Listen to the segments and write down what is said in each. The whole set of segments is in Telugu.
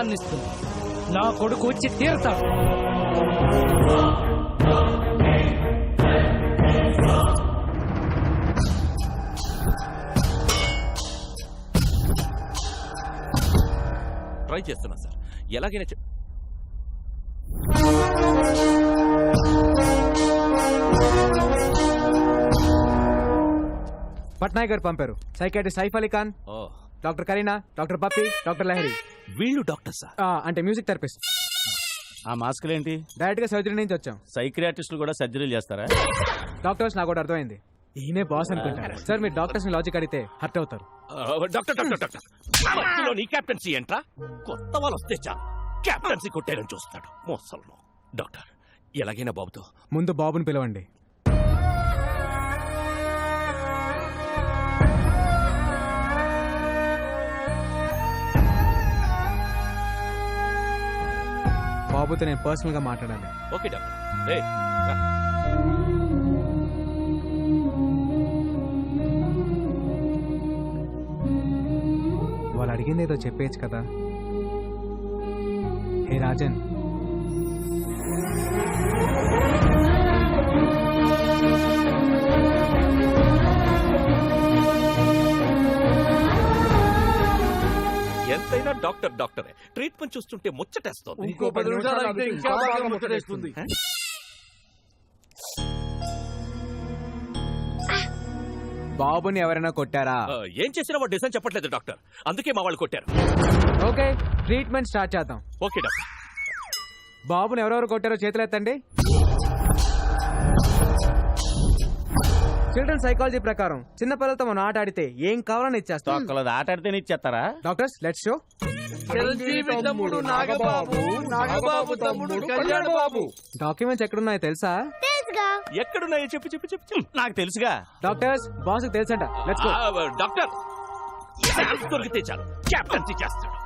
అందిస్తుంది. నా కొడుకు వచ్చి తీరుతాడు. ట్రై చేస్తున్నా సార్, ఎలాగైనా పట్నాయక్ గారు పంపారు. Psychiatrist Saif Ali Khan, doctor Kareena, doctor Pappi, doctor Lahari. వీళ్ళు డాక్టర్ సార్? అంటే మ్యూజిక్ థెరపిస్ట్. ఆ మాస్కులేంటి? డైరెక్ట్ గా సర్జరీ నుంచి వచ్చాం. సైక్రియాటిస్టులు కూడా సర్జరీలు చేస్తారా? డాక్టర్స్ నాకు కూడా అర్థమైంది, ఈయనే బాస్ అనుకుంటారు. సార్ మీరు డాక్టర్స్ ని లాజిక్ అడిగితే హర్ట్ అవుతారు. డాక్టర్ డాక్టర్ డాక్టర్ మధ్యలో నీ క్యాప్టెన్సీ ఏంట్రా? కొత్త వాళ్ళు వస్తే చాలు క్యాప్టెన్సీ కొట్టేయడం చూస్తాడు మోసల్లో. డాక్టర్ ఎలాగైనా బాబుతో ముందు బాబుని పిలవండి. బాబుతో నేను పర్సనల్ గా మాట్లాడాలి. Okay doctor. రే వాళ్ళు అడిగింది ఏదో చెప్పేయచ్చు కదా. హే రాజన్, ఎంతైనా డాక్టర్ డాక్టరే. ట్రీట్మెంట్ చూస్తుంటే ముచ్చటేస్తోంది. ఇంకో 10 నిమిషాలు అయితే ఇంకా బాగా ముచ్చటేస్తుంది. బాబుని ఎవరైనా కొట్టారా? ఏం చేసినా వాడు డిజైన్ చెప్పట్లేదు డాక్టర్, అందుకే మా వాళ్ళు కొట్టారు. ఓకే, ట్రీట్మెంట్ స్టార్ట్ చేద్దాం. Okay doctor. బాబుని ఎవరెవరు కొట్టారో చేతులు ఎత్తండి. చిల్డ్రన్ సైకాలజీ ప్రకారం చిన్న పిల్లలతో మనం ఆట ఆడితే ఏం కావాలని ఇచ్చేస్తాం. ఒక్కళ్ళది ఆట ఆడితేనే ఇచ్చేస్తారా? Doctors let's show. చిరంజీవి తమ్ముడు నాగబాబు, నాగబాబు తమ్ముడు కళ్యాణ్ బాబు. డాక్యుమెంట్స్ ఎక్కడున్నాయో తెలుసా? ఎక్కడున్నాయో చెప్పు చెప్పు చెప్పు. నాకు తెలుసుగా. డాక్టర్స్ బాస్ తెలుసంట. Let's go. డాక్టర్ ఛాన్స్ దొరికితే చాలు క్యాప్టెన్సీ చేస్తాడు.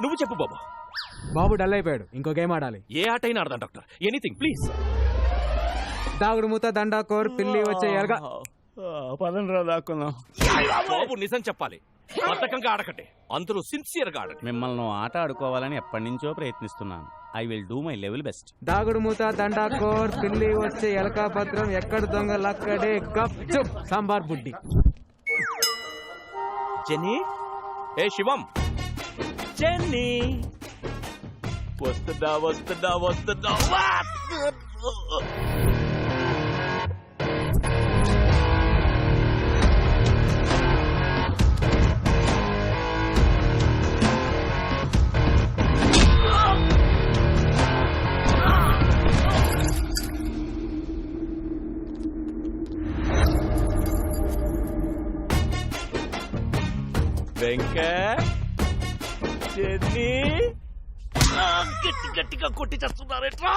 నువ్వు చెప్పు బాబు. బాబు డల్ అయిపోయాడు, ఇంకో గేమ్ ఆడాలి. ఏ ఆట అయినా ఆడదాం డాక్టర్, ఎనీథింగ్ ప్లీజ్. దాగుడు మూత, దండాకోర్, పిల్లి వచ్చే ఎరగా. పదండ్రా దాక్కున్నాం. బాబు నిజం చెప్పాలి, బద్ధకంగా ఆడకండి, అందరూ సిన్సియర్ గా ఆడండి. మిమ్మల్ని ఆట ఆడుకోవాలని ఎప్పటి నుంచో ప్రయత్నిస్తున్నాను. I will do my level best. దాగుడు మూత, దండాకోర్, పిల్లి వచ్చే ఎలకా పత్రం, ఎక్కడ దొంగలక్కడే గప్ చుప్ సాంబార్ బుడ్డి. జెన్నీ, ఏ శివం, జెన్నీ వస్తుందా వస్తుందా వస్తుందా? వెంకట్, జెన్నీ గట్టి గట్టిగా కొట్టి చేస్తున్నారేట్రా?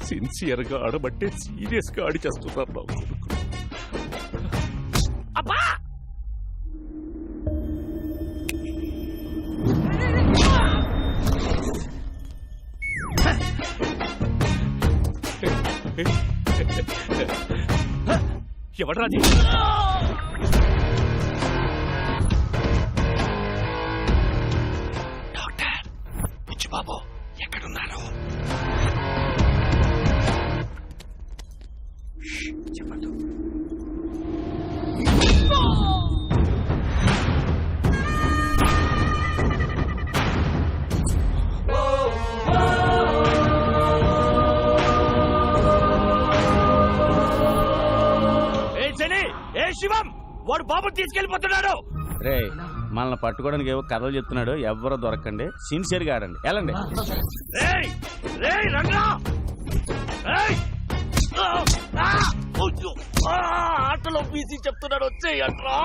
సిన్సియర్ గా ఆడబట్టే సీరియస్ గా ఆడి చేస్తున్నారు నా కొడుకు. అబ్బా ఎవడ్రాది? డాక్టర్ బుచ్చిబాబు ఎక్కడున్నారు? చెప్పండి. ఏ శివం, వాడు బాబు తీసుకెళ్లిపోతున్నాడు. రే మనల్ని పట్టుకోవడానికి ఏవో కథలు చెప్తున్నాడు. ఎవరో దొరకండి, సిన్సియర్ గా ఆడండి. వెళ్ళండి. ఆటలో బీసీ చెప్తున్నాడు, వచ్చేయంట్రా.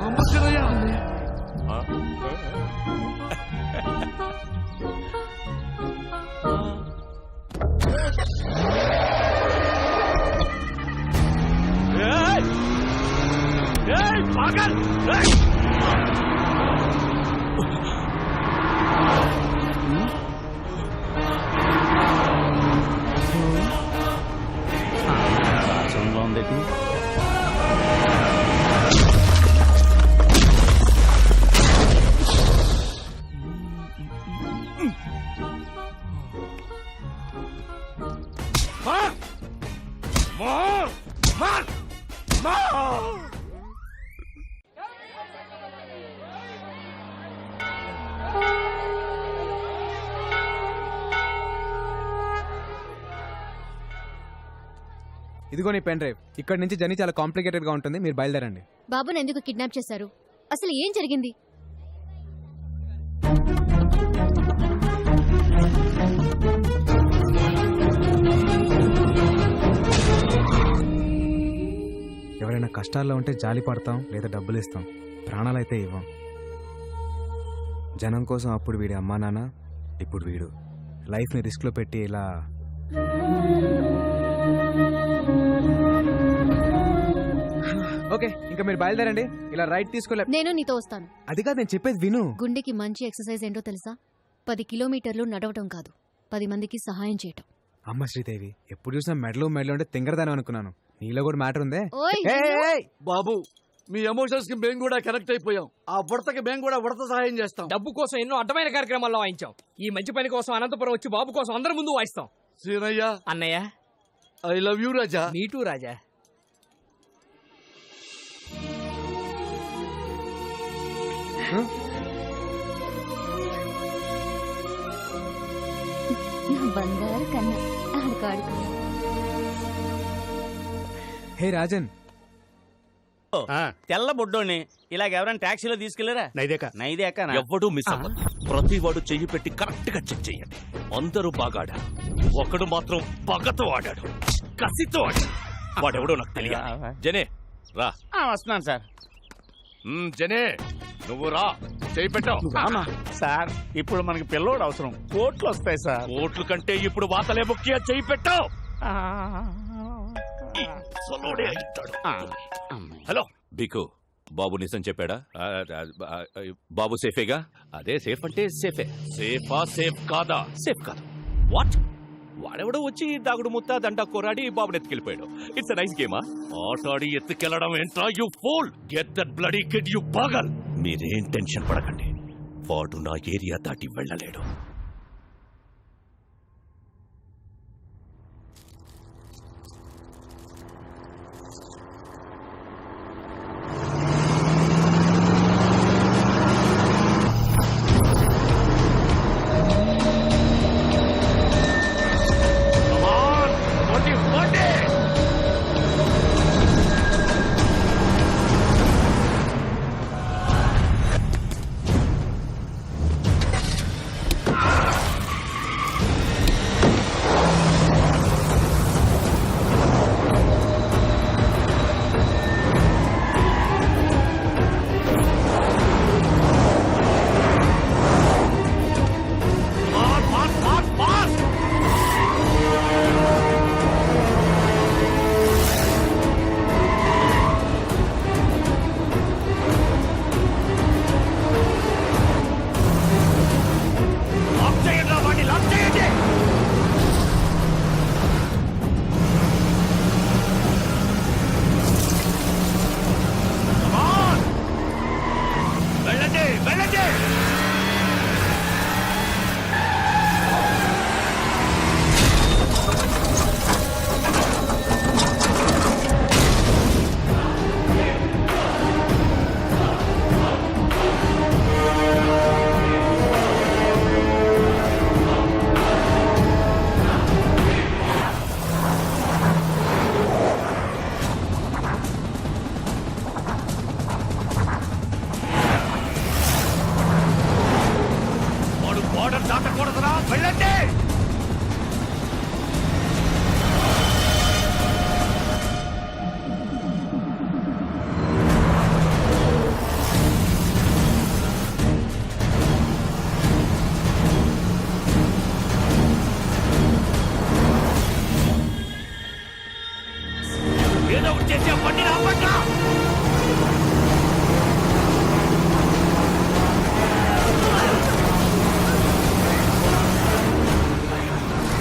నమస్కారయ్యా. రాష్ట్రంలో ఉంది ఇదిగో నీ పెన్ డ్రైవ్. ఇక్కడ నుంచి జర్నీ చాలా కాంప్లికేటెడ్ గా ఉంటుంది, మీరు బయలుదేరండి. బాబుని ఎందుకు కిడ్నాప్ చేశారు? అసలు ఏం జరిగింది? ఎవరైనా కష్టాల్లో ఉంటే జాలి పడతాం, లేదా డబ్బులు ఇస్తాం, ప్రాణాలైతే ఇవ్వం. జనం కోసం అప్పుడు వీడి అమ్మా నాన్న, ఇప్పుడు వీడు లైఫ్ని రిస్క్లో పెట్టి ఇలా ఓకే, ఇంకా మీరు బయలుదేరండి. ఇలా రైట్ తీసుకోలే. నేను నీతో వస్తాను. అది కాదు, నేను చెప్పేది విను. గుండెకి మంచి ఎక్సర్సైజ్ ఏంటో తెలుసా? 10 కిలోమీటర్లు నడవటం కాదు, 10 మందికి సహాయం చేయటం. అమ్మ శ్రీదేవి, ఎప్పుడు చూసినా మెడలో ఉంటే తింగరదాని అనుకున్నాను. నీలో కూడా మ్యాటర్ ఉందే. ఓయ్, ఏయ్! బాబు, మీ ఎమోషన్స్ కి మేము కూడా కనెక్ట్ అయిపోయాం. ఆ ఉడతకి మేము కూడా ఉడత సహాయం చేస్తాం. డబ్బు కోసం ఎన్నో అడ్డమైన కార్యక్రమాల్లో వాయించాం. ఈ మంచి పని కోసం అనంతపురం వచ్చి బాబు కోసం అందరి ముందు వాయిస్తాం. సీనయ్య, అన్నయ్య, ఐ లవ్ యూ రాజా. మీటూ రాజా. బంగారు కన్నా ఆడుకాడు. హే రాజన్, తెల్ల బొడ్డోని ఇలాగ ఎవరైనా ట్యాక్సీలో తీసుకెళ్లారా? నైదేక ఎవ్వడూ మిస్ అవ్వదు. ప్రతి వాడు చెయ్యి పెట్టి కరెక్ట్ గా చెక్ చేయండి. అందరూ బాగా ఆడారు, ఒకడు మాత్రం పగతో ఆడాడు, కసితో ఆడాడు. వాడెవడో నాకు తెలియాలి. జనే రా. వస్తున్నాను సార్. జనే నువ్వు రా, చెయ్యి పెట్టావు. సార్ ఇప్పుడు మనకి పిల్లోడు అవసరం, కోట్లు వస్తాయి సార్. ఓట్లు కంటే ఇప్పుడు వాతలే ముఖ్య. చెయ్యి పెట్టావు. హలో బికు, బాబు నిజం చెప్పాడా? బాబు సేఫేగా? అదే సేఫ్ అంటే సేఫే. సేఫా సేఫ్ కాదా? సేఫ్ కాదు. వాట్? వాడెవడో వచ్చి దాగుడు ముత్త దండ కోరాడి బాబుని ఎత్తుకెళ్ళిపోయాడు. It's nice గేమా? ఆటాడి ఎత్తుకెళ్లడం ఏంట్రా you fool? Get that bloody kid you pagal. మీరేం టెన్షన్ పడకండి, వాడు నా ఏరియా దాటి వెళ్ళలేడు. ఏదో ఒకటి చేసి ఆ బండిని ఆపండి.